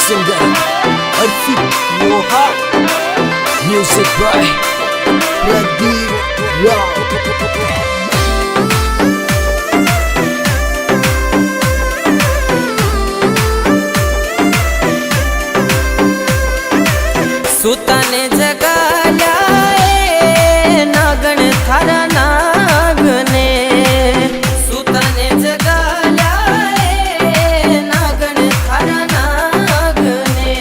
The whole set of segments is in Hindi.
singer Arfik Moha. Music by Pradeep Rao. सुताने जगाया नागण थारा नागने, सुताने जगाया नागण थारा नागने।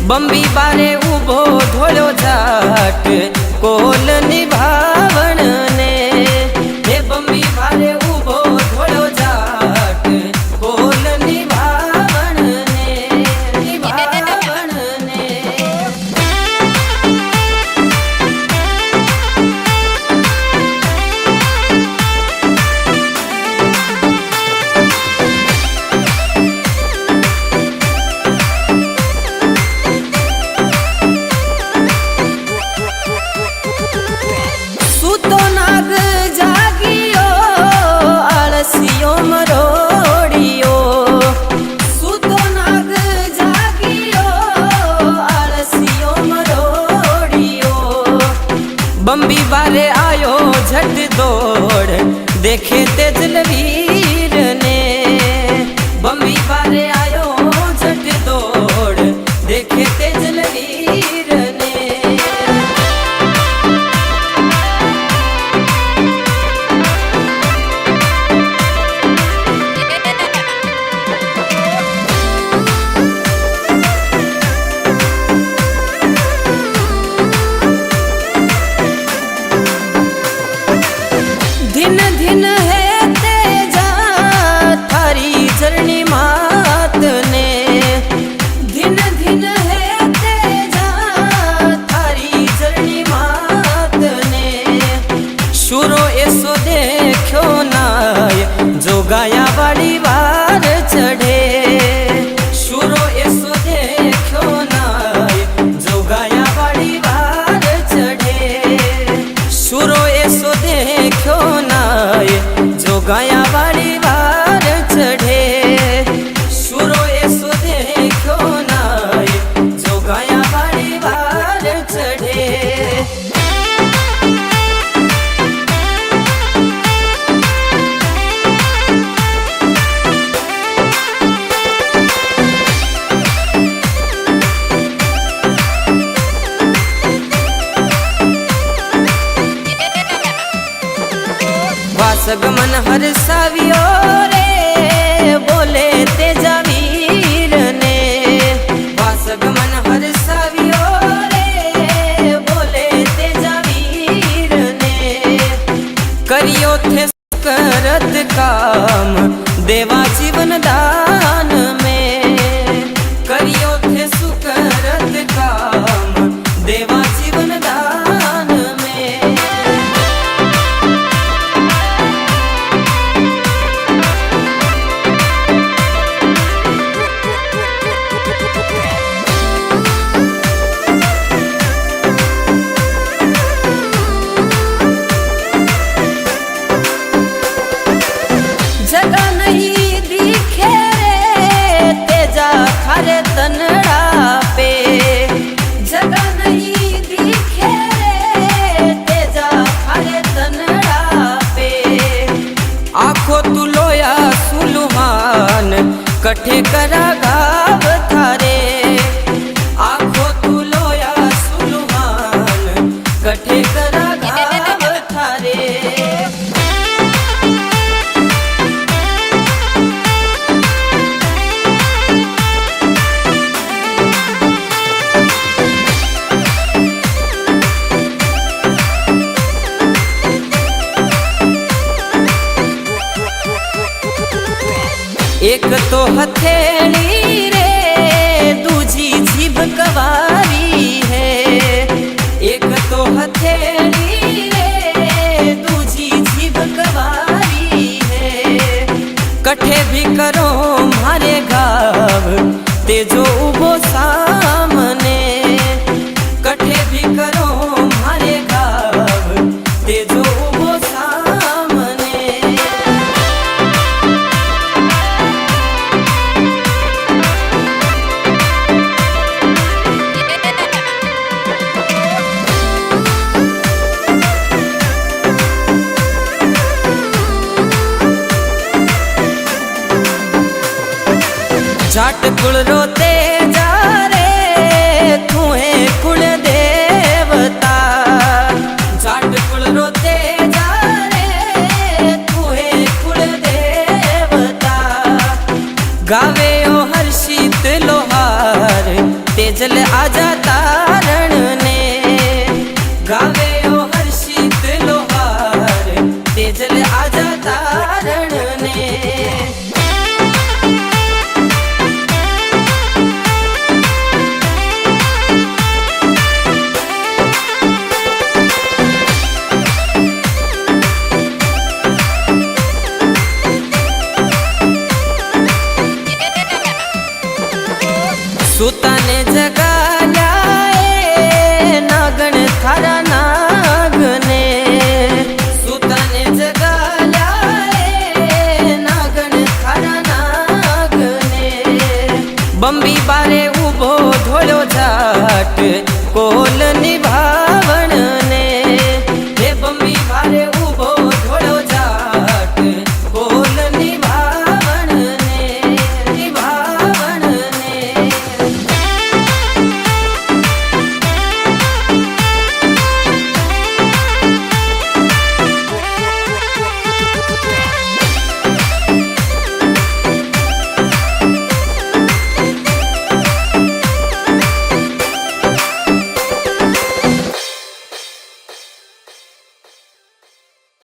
बंबी बारे उभो धोलो जाट कोल निभावण ने, हे बंबी बारे उभो धोलो जाट कोल निभावण ने, निभावण ने। सुतो नाग जागियो आलसियो मरोड़ियो, सुतो नाग जागियो आलसियो मरोड़ियो। बंबी बारे आयो झट दौड़ देखे तेजलवीर ने, बंबी बारे आयो झट दौड़ देखे तेजलवीर ने। दिन दिन है तेजा थारी जरनी मात ने, दिन दिन है तेजा थारी जरनी मात ने। शुरो ऐसो देखो नाय जो गाया वाली वार चढ़े, शुरो ऐसो देखो नाय जो गाया वाली वार चढ़े, शुरो ऐसो देखो नाय जो गाया वाली वार चढ़े, शुरो ऐसो देखो नाय जो गाया वाली वार चढ़े। वासगमन हरसावियो रे बोले तेजा वीर ने, वासगमन हरसावियो रे बोले तेजा वीर ने। करियो थे करत काम देवा जीवन दान में, करियो थे सुकरत काम देवा जीवन दान में। जगह नहीं दिखे रे तेजा थारे तनड़ा पे, जगह नहीं दिखे रे तेजा थारे तनड़ा पे। आखो तू लोया सुलुहान कठे करा गाव थारे, आखो तू लोया सुलुहान कठे करा गाव थारे। एक तो हथेली रे दूजी जीभ कवारी है, एक तो हथेली रे दूजी जीभ कवारी है। कठे भी करो मारे गाव तेजो उभो सामने, कठे भी करो मारे गाव तेजो उभो सामने। जाट कुल रोते जा रे तू है कुल देवता जाट कुल रोते जा रे तू है कुल देवता गावे ओ हर्षित लोहार तेजल आजा तारण ने गावे ओ हर्षित लोहार तेजल आजा तारण ने सुताने जगाया नागण थारा नागने सुताने जगाया नागण थारा नागने बंबी बारे उभो धोलो जाट को